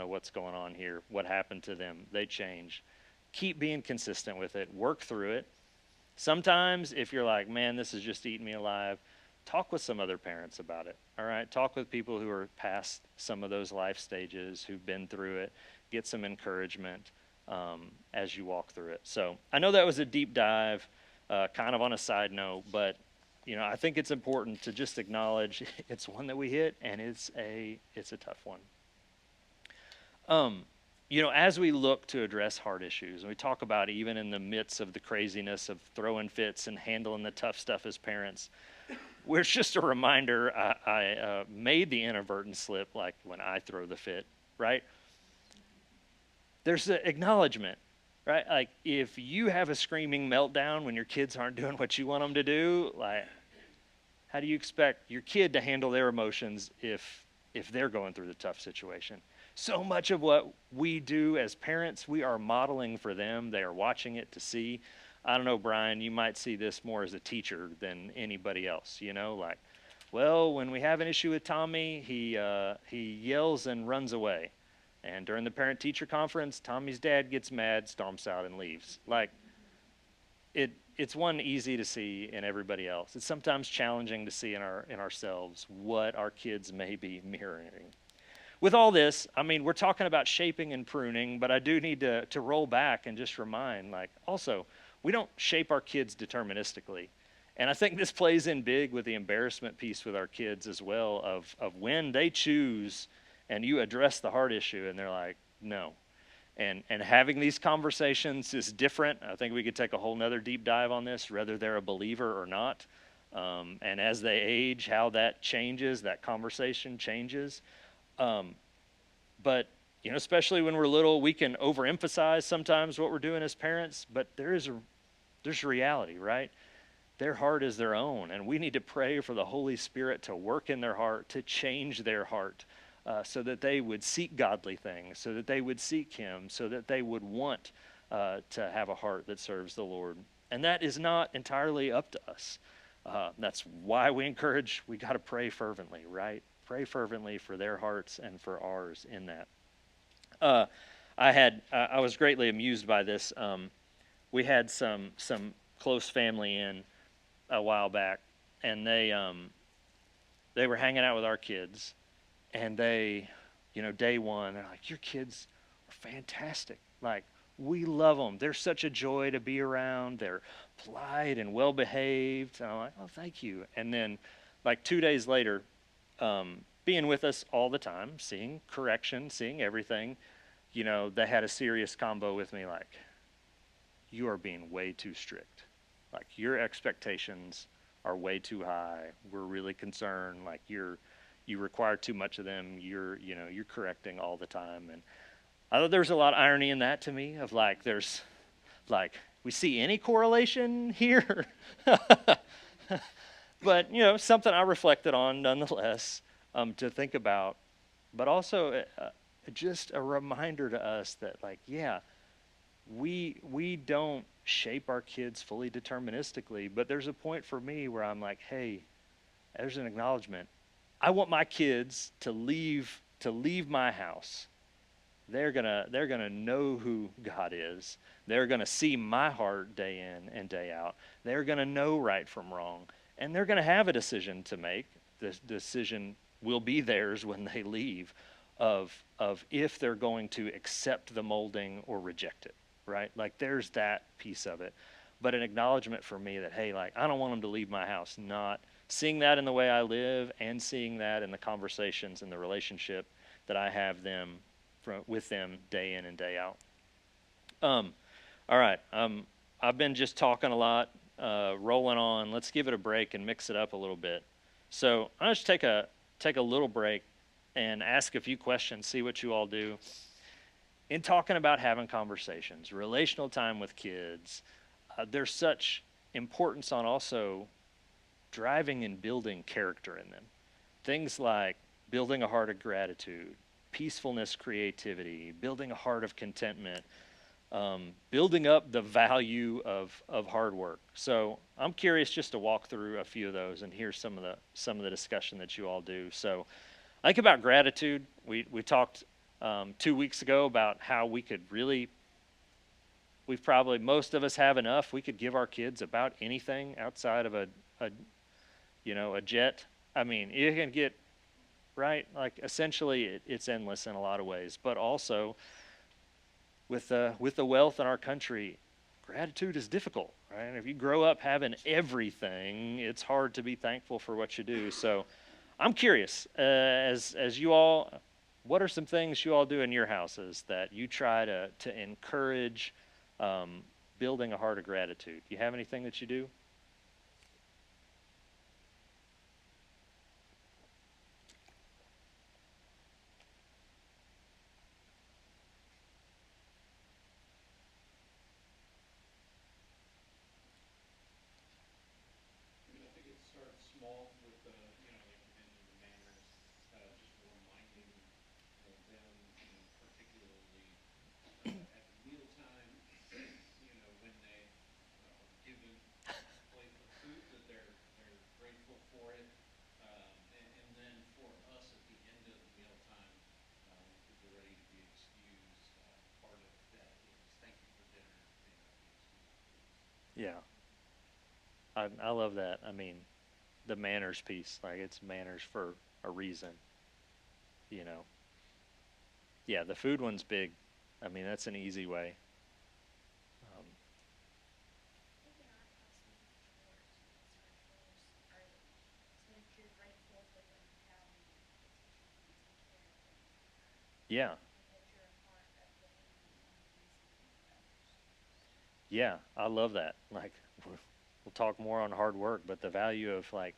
what's going on here. What happened to them? They changed. Keep being consistent with it. Work through it. Sometimes if you're like, man, this is just eating me alive, talk with some other parents about it. All right, talk with people who are past some of those life stages, who've been through it. Get some encouragement as you walk through it. So I know that was a deep dive, kind of on a side note, but I think it's important to just acknowledge it's one that we hit, and it's a tough one. As we look to address hard issues, and we talk about even in the midst of the craziness of throwing fits and handling the tough stuff as parents, where it's just a reminder, I made the inadvertent slip, like when I throw the fit, right? There's the acknowledgement, right? Like if you have a screaming meltdown when your kids aren't doing what you want them to do, like how do you expect your kid to handle their emotions if they're going through the tough situation? So much of what we do as parents, we are modeling for them. They are watching it to see. I don't know, Brian, you might see this more as a teacher than anybody else, like, well, when we have an issue with Tommy, he yells and runs away. And during the parent-teacher conference, Tommy's dad gets mad, storms out, and leaves. Like, it's one easy to see in everybody else. It's sometimes challenging to see in ourselves what our kids may be mirroring. With all this, I mean, we're talking about shaping and pruning, but I do need to roll back and just remind, like, also, we don't shape our kids deterministically. And I think this plays in big with the embarrassment piece with our kids as well, of when they choose and you address the hard issue and they're like, no. And having these conversations is different. I think we could take a whole nother deep dive on this, whether they're a believer or not. And as they age, how that changes, that conversation changes. But especially when we're little, we can overemphasize sometimes what we're doing as parents, but there's reality, right? Their heart is their own, and we need to pray for the Holy Spirit to work in their heart, to change their heart, so that they would seek godly things, so that they would seek Him, so that they would want to have a heart that serves the Lord. And that is not entirely up to us. That's why we got to pray fervently, right? Pray fervently for their hearts and for ours in that. I was greatly amused by this. We had some close family in a while back, and they were hanging out with our kids, and they, day one, they're like, your kids are fantastic. Like, we love them. They're such a joy to be around. They're polite and well behaved. And I'm like, oh, thank you. And then, like 2 days later, being with us all the time, seeing correction, seeing everything, they had a serious combo with me, like, you are being way too strict. Like, your expectations are way too high. We're really concerned. Like, you require too much of them. You're correcting all the time. And I thought there was a lot of irony in that to me, of like, there's like, we see any correlation here? But, something I reflected on nonetheless, to think about, but also just a reminder to us that, like, yeah, we don't shape our kids fully deterministically, but there's a point for me where I'm like, hey, there's an acknowledgement. I want my kids to leave my house. They're gonna know who God is. They're gonna see my heart day in and day out. They're gonna know right from wrong, and they're gonna have a decision to make. The decision will be theirs when they leave, of if they're going to accept the molding or reject it. Right? Like, there's that piece of it. But an acknowledgement for me that, hey, like, I don't want them to leave my house, not seeing that in the way I live and seeing that in the conversations and the relationship that I have with them day in and day out. All right. I've been just talking a lot, rolling on. Let's give it a break and mix it up a little bit. So I'll just take a little break and ask a few questions, see what you all do. In talking about having conversations, relational time with kids, there's such importance on also driving and building character in them. Things like building a heart of gratitude, peacefulness, creativity, building a heart of contentment, building up the value of hard work. So I'm curious just to walk through a few of those and hear some of the discussion that you all do. So I think about gratitude. We talked 2 weeks ago about how we could really, most of us have enough. We could give our kids about anything outside of a A jet, I mean, you can get, right, like essentially it's endless in a lot of ways, but also with the wealth in our country, gratitude is difficult, right? And if you grow up having everything, it's hard to be thankful for what you do. So I'm curious, as you all, what are some things you all do in your houses that you try to encourage um, building a heart of gratitude? You have anything that you do? I think it starts small with the, like you mentioned, the manners, just reminding them, particularly at mealtime, when they are given a plate of food, that they're grateful for it. And then for us at the end of mealtime, when kids are ready to be excused, part of that is thank you for dinner. May now be excused, please. Yeah, I love that. I mean, the manners piece, like it's manners for a reason, you know. Yeah, the food one's big. I mean, that's an easy way. Um, I think in our house we do chores. We start chores early. So if you're grateful for them telling you to teach you how to take care of them, yeah, because you're a part of the family and doing something for others. yeah, I love that. Like, we'll talk more on hard work, but the value of like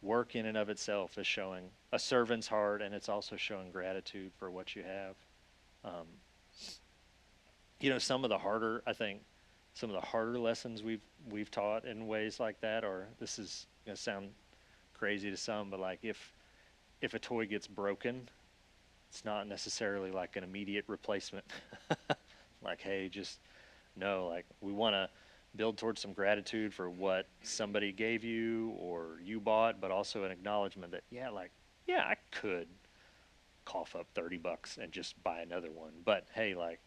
work in and of itself is showing a servant's heart, and it's also showing gratitude for what you have. Um, some of the harder, I think, some of the harder lessons we've taught in ways like that, or this is gonna sound crazy to some, but like if a toy gets broken, it's not necessarily like an immediate replacement. Like, hey, just no, like we want to build towards some gratitude for what somebody gave you or you bought, but also an acknowledgement that, yeah, like, yeah, I could cough up $30 and just buy another one. But hey, like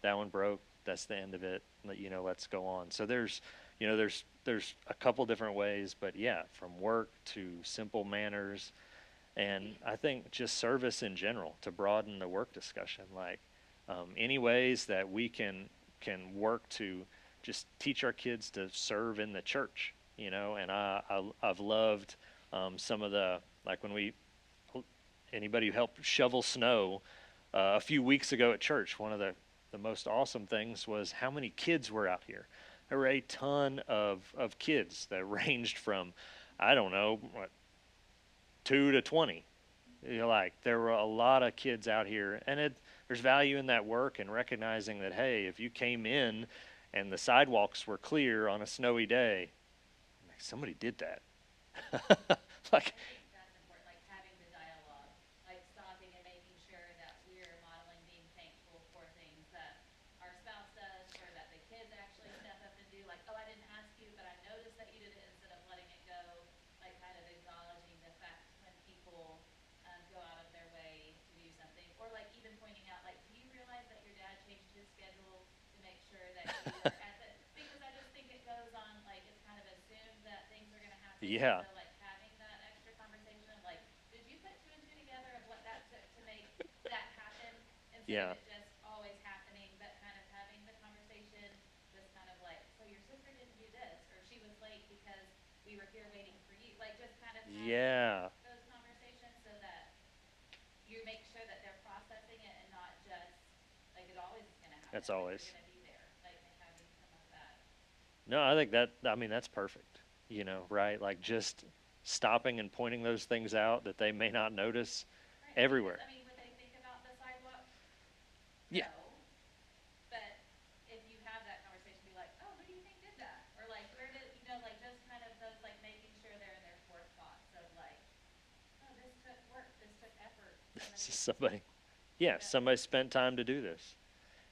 that one broke, that's the end of it. Let's go on. So there's a couple different ways, but yeah, from work to simple manners, and I think just service in general to broaden the work discussion. Like any ways that we can work to just teach our kids to serve in the church. And I've loved some of the, like when we, anybody who helped shovel snow a few weeks ago at church, one of the most awesome things was how many kids were out here. There were a ton of kids that ranged from, I don't know, what, 2 to 20. Like there were a lot of kids out here, and there's value in that work and recognizing that, hey, if you came in and the sidewalks were clear on a snowy day, like somebody did that. Like, I think that's important, like having the dialogue, like stopping and making sure that we're modeling being thankful for things that our spouse does or that the kids actually step up and do. Like, oh, I didn't ask you, but I noticed that you did it instead of letting it go. Like, kind of acknowledging the fact when people go out of their way to do something. Or, like, even pointing out, like, do you realize that your dad changed his schedule to make sure that you were at the. Because I just think it goes on, like, it's kind of assumed that things are going to happen. And yeah, so, like, having that extra conversation of, like, did you put two and two together of what that took to make that happen instead of yeah, it just always happening, but kind of having the conversation, just kind of like, so your sister didn't do this, or she was late because we were here waiting for you. Like, just kind of having yeah. those conversations so that you make sure that they're processing it and not just like it always is going to happen. That's Like, you're always. going to be there. Like, having some of that. No, I think that. I mean, that's perfect. Right? Like just stopping and pointing those things out that they may not notice Right. Because, everywhere. I mean, would they think about the sidewalk? Yeah, No. But if you have that conversation, be like, oh, who do you think did that? Or like, where did, like just kind of those, like making sure they're in their forethoughts of like, oh, this took work, this took effort. Somebody, somebody. Yeah, yep. somebody spent time to do this.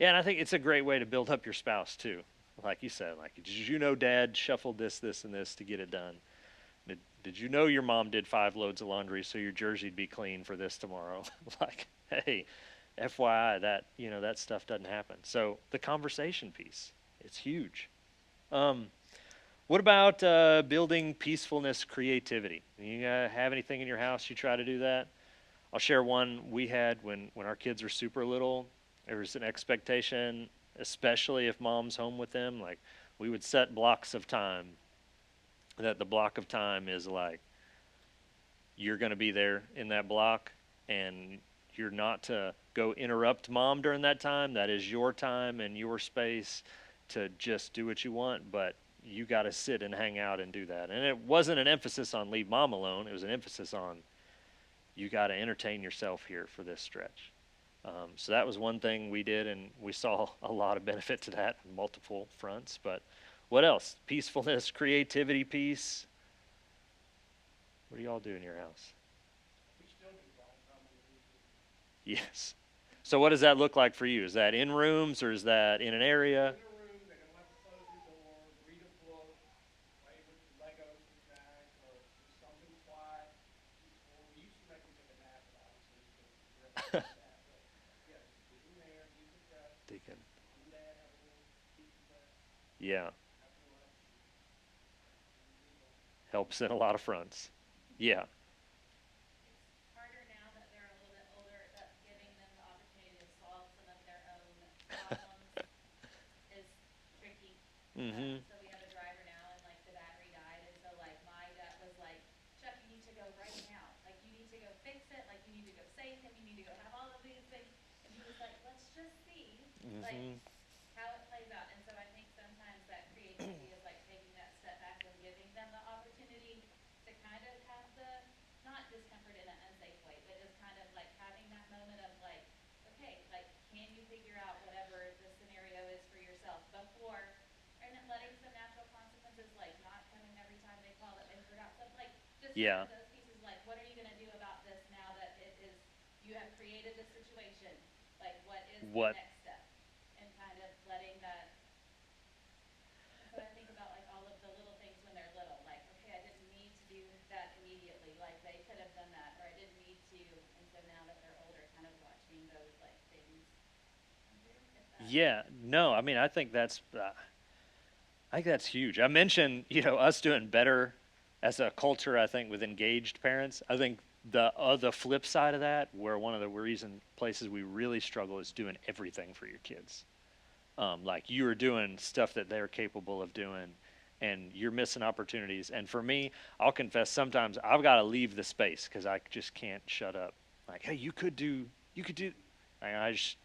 Yeah, and I think it's a great way to build up your spouse too. Like you said, like, did you know Dad shuffled this, this, and this to get it done? Did you know your mom did 5 loads of laundry so your jersey'd be clean for this tomorrow? Like, hey, FYI, that stuff doesn't happen. So the conversation piece, it's huge. Um, What about building peacefulness, creativity? You have anything in your house you try to do that? I'll share one we had when our kids were super little. There was an expectation, especially if mom's home with them, like we would set blocks of time. That the block of time is like you're going to be there in that block, and you're not to go interrupt mom during that time. That is your time and your space to just do what you want, but you got to sit and hang out and do that. And it wasn't an emphasis on leave mom alone, it was an emphasis on you got to entertain yourself here for this stretch. So that was one thing we did, and we saw a lot of benefit to that on multiple fronts. But what else? Peacefulness, creativity, peace. What do y'all do in your house? We still do downtime on the weekend. Yes. So what does that look like for you? Is that in rooms or is that in an area? In a room, they don't have to close the door, read a book, play with Legos and Jack, or just something quiet, peaceful. We used to make them take a nap, but obviously we have to do that. But yeah, just get in there, decompress. Deacon. Mom and dad have a little decompress Yeah, after lunch, and move on. helps in a lot of fronts. Yeah, It's harder now that they're a little bit older, that giving them the opportunity to solve some of their own problems is tricky. mm-hmm. So we have a driver now, and like the battery died, and so like my gut was like, Chuck, you need to go right now. Like you need to go fix it. Like you need to go save him. You need to go have all of these things. And he was like, let's just see like Mm-hmm. how it plays out. And so I think sometimes that creativity is like taking that step back and giving them the opportunity to kind of have the not discomfort in an unsafe way, but just kind of like having that moment of like, okay, like can you figure out whatever the scenario is for yourself before, and then letting some natural consequences like not coming every time they call that they forgot something, like just some Yeah. of those pieces, like what are you going to do about this now that it is you have created the situation, like what is the What? next step, and kind of letting that. And so I think about like all of the little things when they're little, like, okay, I didn't need to do that immediately, like they could have done that, or I didn't need to, and so now that they're older, kind of watching those like things come through, if that. Yeah. No, I mean, I think that's huge. I mentioned, us doing better as a culture. I think with engaged parents. I think the flip side of that, where one of the reason places we really struggle is doing everything for your kids. Like you are doing stuff that they're capable of doing, and you're missing opportunities. And for me, I'll confess, sometimes I've got to leave the space because I just can't shut up. Like, hey, you could do. I just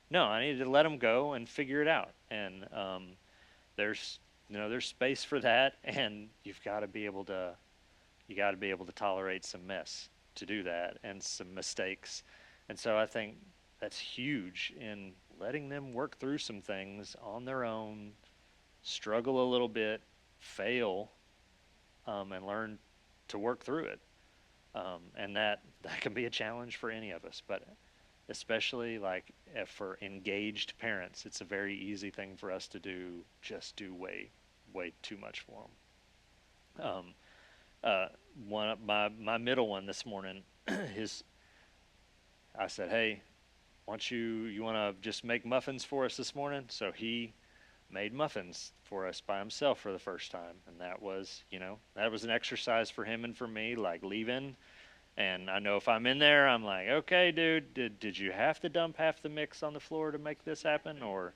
no, I need to let them go and figure it out. And there's there's space for that, and you got to be able to tolerate some mess to do that and some mistakes. And so I think that's huge in letting them work through some things on their own, struggle a little bit, fail, and learn to work through it. And that can be a challenge for any of us, but especially like if for engaged parents, it's a very easy thing for us to do. Just do way too much for them. Uh, one of my middle one this morning, his I said, hey, want you want to just make muffins for us this morning? So he made muffins for us by himself for the first time, and that was an exercise for him and for me, like leaving. And I know if I'm in there, I'm like, okay, dude, did you have to dump half the mix on the floor to make this happen, or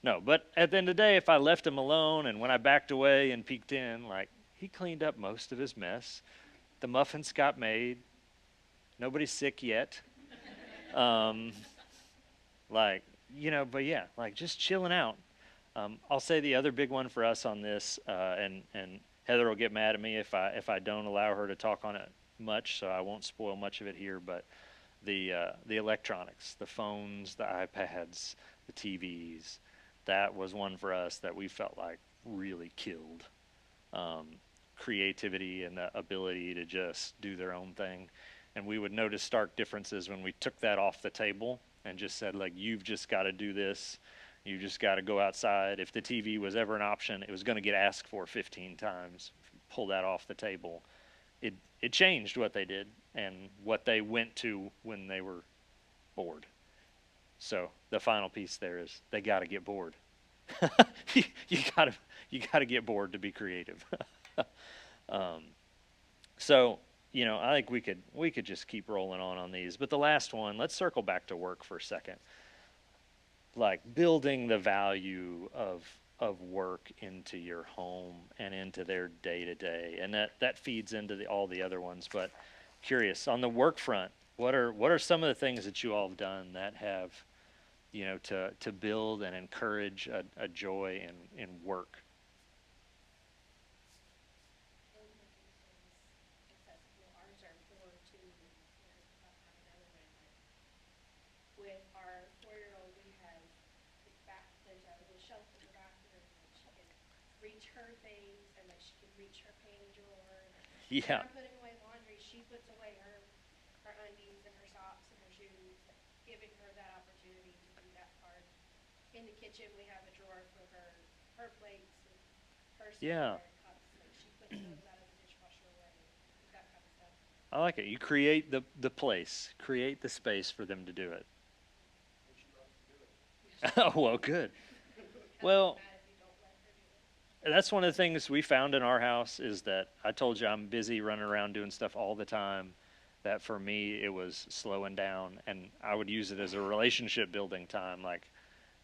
no? But at the end of the day, if I left him alone and when I backed away and peeked in, like he cleaned up most of his mess. The muffins got made. Nobody's sick yet. Um, but yeah, like just chilling out. I'll say the other big one for us on this, and Heather will get mad at me if I don't allow her to talk on it much, so I won't spoil much of it here. But the electronics, the phones, the iPads, the TVs, that was one for us that we felt like really killed creativity and the ability to just do their own thing. And we would notice stark differences when we took that off the table and just said, like, you've just got to do this. You just got to go outside. If the TV was ever an option, it was going to get asked for 15 times. If you pull that off the table, it changed what they did and what they went to when they were bored. So the final piece there is they got to get bored. you, you gotta you got to get bored to be creative. um, so, I think we could just keep rolling on these. But the last one, let's circle back to work for a second. Like building the value of work into your home and into their day to day, and that feeds into all the other ones. But curious on the work front, what are some of the things that you all have done that have to build and encourage a joy in work? And making things accessible. Ours are more to, not have another way, but with our 4-year-old, we have the back, there's a little shelf in the bathroom that she can reach her things and that she can reach her panty drawer. And when Yeah. I'm putting away laundry, she puts away her undies and her socks and her shoes, giving her that opportunity to do that part. In the kitchen, we have a drawer for her plates and her Yeah. silverware and cups. Like she puts those out of the dishwasher away, that kind of stuff. I like it. You create the place, create the space for them to do it. And she loves to do it. Oh, well, good. Kind Well, of mad if you don't let her do it. that's one of the things we found in our house is that I told you I'm busy running around doing stuff all the time. That for me, it was slowing down, and I would use it as a relationship building time. Like,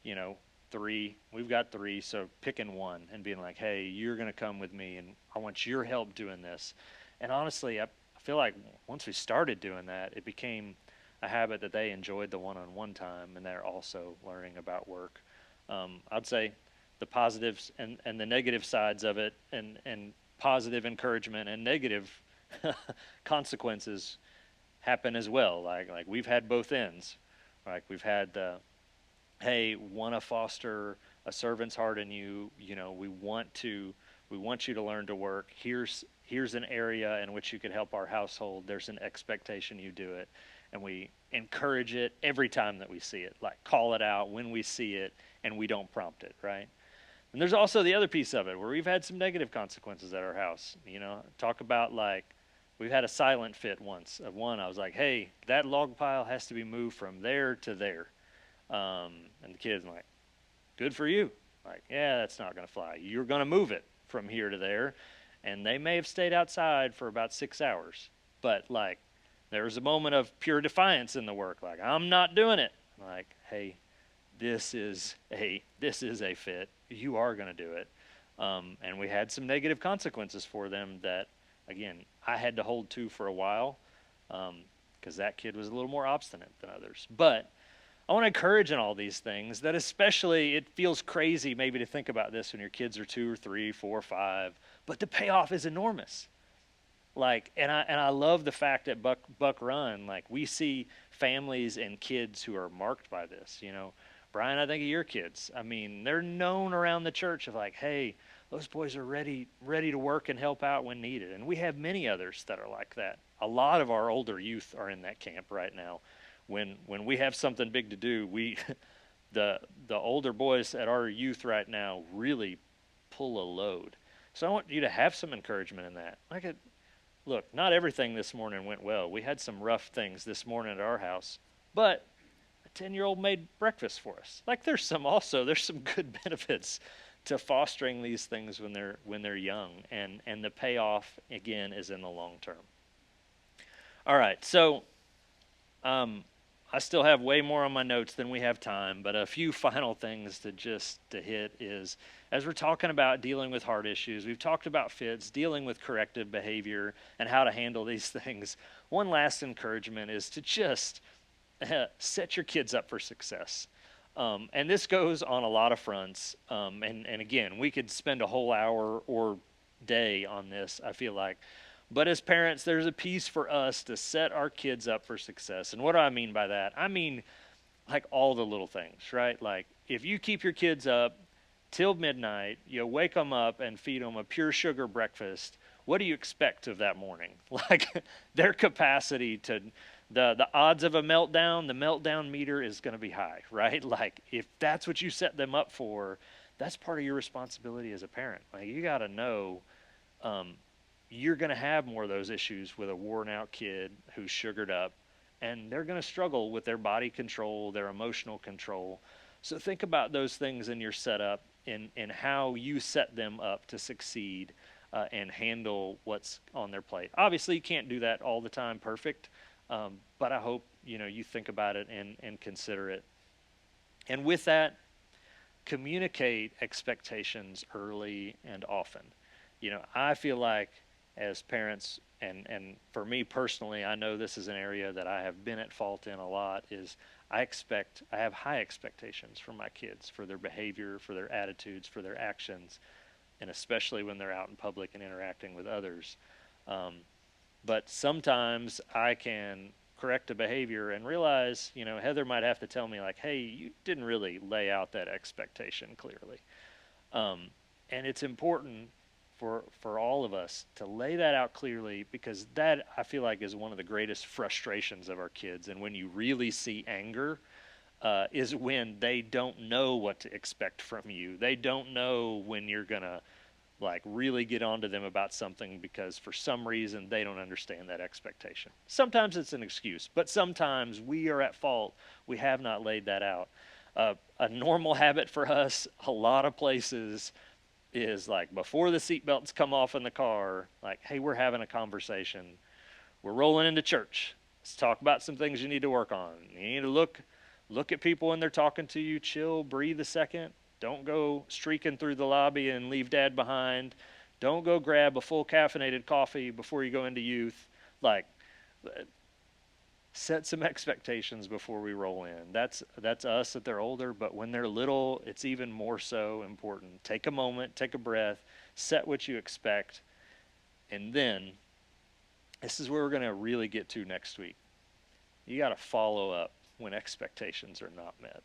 we've got three, so picking one and being like, hey, you're going to come with me, and I want your help doing this. And honestly, I feel like once we started doing that, it became a habit that they enjoyed the one-on-one time, and they're also learning about work. I'd say the positives and the negative sides of it, and positive encouragement and negative consequences happen as well. Like we've had both ends. Like we've had the, hey, want to foster a servant's heart in you. We want you to learn to work. Here's an area in which you could help our household. There's an expectation you do it, and we encourage it every time that we see it. Like call it out when we see it, and we don't prompt it, right? And there's also the other piece of it where we've had some negative consequences at our house. Talk about like we've had a silent fit once of one. I was like, hey, that log pile has to be moved from there to there. And the kid's like, good for you. Like, yeah, that's not going to fly. You're going to move it from here to there. And they may have stayed outside for about 6 hours. But like, there was a moment of pure defiance in the work. Like, I'm not doing it. Like, hey, this is a fit. You are going to do it. And we had some negative consequences for them that, again, I had to hold to for a while because that kid was a little more obstinate than others. But I want to encourage in all these things that especially it feels crazy maybe to think about this when your kids are 2 or 3, 4 or 5, but the payoff is enormous. Like, and I love the fact that Buck Run, like we see families and kids who are marked by this. Brian, I think of your kids. I mean, they're known around the church of like, hey, those boys are ready to work and help out when needed. And we have many others that are like that. A lot of our older youth are in that camp right now. When we have something big to do, the older boys at our youth right now really pull a load. So I want you to have some encouragement in that. Look, not everything this morning went well. We had some rough things this morning at our house, but a 10-year-old made breakfast for us. Like there's some good benefits to fostering these things when they're young, and the payoff again is in the long term. All right, so I still have way more on my notes than we have time, but a few final things to hit is, as we're talking about dealing with heart issues, we've talked about fits, dealing with corrective behavior, and how to handle these things. One last encouragement is to just set your kids up for success. And this goes on a lot of fronts. And again, we could spend a whole hour or day on this, I feel like. But as parents, there's a piece for us to set our kids up for success. And what do I mean by that? I mean, like all the little things, right? Like if you keep your kids up till midnight, you wake them up and feed them a pure sugar breakfast, what do you expect of that morning? Like their capacity to, the odds of a meltdown, the meltdown meter is going to be high, right? Like if that's what you set them up for, that's part of your responsibility as a parent. Like you got to know, you're going to have more of those issues with a worn out kid who's sugared up, and they're going to struggle with their body control, their emotional control. So think about those things in your setup. in how you set them up to succeed and handle what's on their plate. Obviously, you can't do that all the time perfect, but I hope you think about it and consider it. And with that, communicate expectations early and often. I feel like as parents, and for me personally, I know this is an area that I have been at fault in a lot, is I have high expectations for my kids, for their behavior, for their attitudes, for their actions, and especially when they're out in public and interacting with others. But sometimes I can correct a behavior and realize, Heather might have to tell me, like, hey, you didn't really lay out that expectation clearly. And it's important for all of us to lay that out clearly, because that, I feel like, is one of the greatest frustrations of our kids. And when you really see anger, is when they don't know what to expect from you. They don't know when you're going to really get onto them about something because for some reason they don't understand that expectation. Sometimes it's an excuse, but sometimes we are at fault. We have not laid that out. A normal habit for us, a lot of places, is before the seatbelts come off in the car, hey, we're having a conversation. We're rolling into church. Let's talk about some things you need to work on. You need to look at people when they're talking to you, chill, breathe a second. Don't go streaking through the lobby and leave dad behind. Don't go grab a full caffeinated coffee before you go into youth. Set some expectations before we roll in. That's us that they're older, but when they're little, it's even more so important. Take a moment, take a breath, set what you expect, and then this is where we're going to really get to next week. You got to follow up when expectations are not met.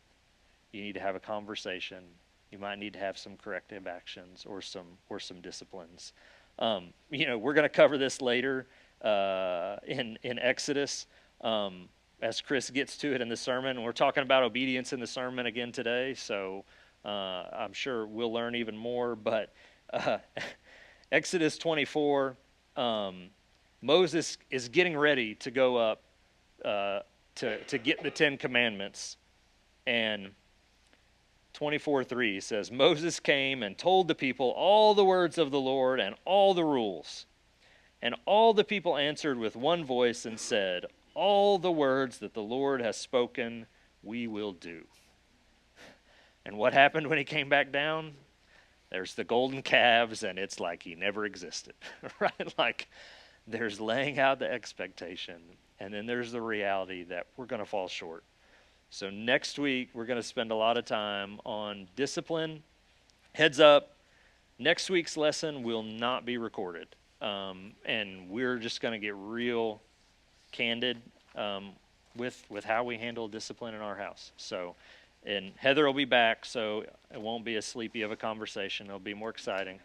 You need to have a conversation. You might need to have some corrective actions or some disciplines. We're going to cover this later in Exodus as Chris gets to it in the sermon. We're talking about obedience in the sermon again today, so I'm sure we'll learn even more. But Exodus 24, Moses is getting ready to go up to get the Ten Commandments, and 24:3 says, Moses came and told the people all the words of the Lord and all the rules. And all the people answered with one voice and said, all the words that the Lord has spoken, we will do. And what happened when he came back down? There's the golden calves, and it's like he never existed, right? There's laying out the expectation, and then there's the reality that we're going to fall short. So next week, we're going to spend a lot of time on discipline. Heads up, next week's lesson will not be recorded. And we're just going to get real candid with how we handle discipline in our house. So, and Heather will be back, so it won't be as sleepy of a conversation. It'll be more exciting.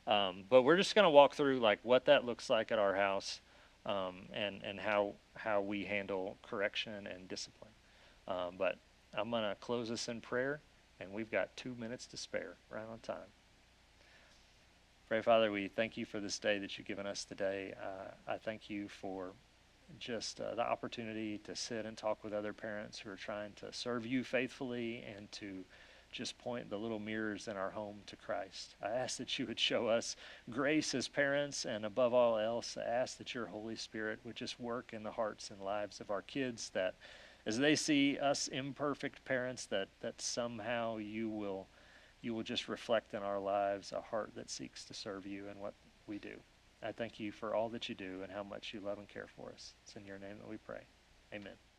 But we're just going to walk through what that looks like at our house, and how we handle correction and discipline. But I'm going to close us in prayer, and we've got 2 minutes to spare, right on time. Pray, Father, we thank you for this day that you've given us today. I thank you for just the opportunity to sit and talk with other parents who are trying to serve you faithfully and to just point the little mirrors in our home to Christ. I ask that you would show us grace as parents, and above all else, I ask that your Holy Spirit would just work in the hearts and lives of our kids, that as they see us imperfect parents, that somehow you will just reflect in our lives a heart that seeks to serve you in what we do. I thank you for all that you do and how much you love and care for us. It's in your name that we pray. Amen.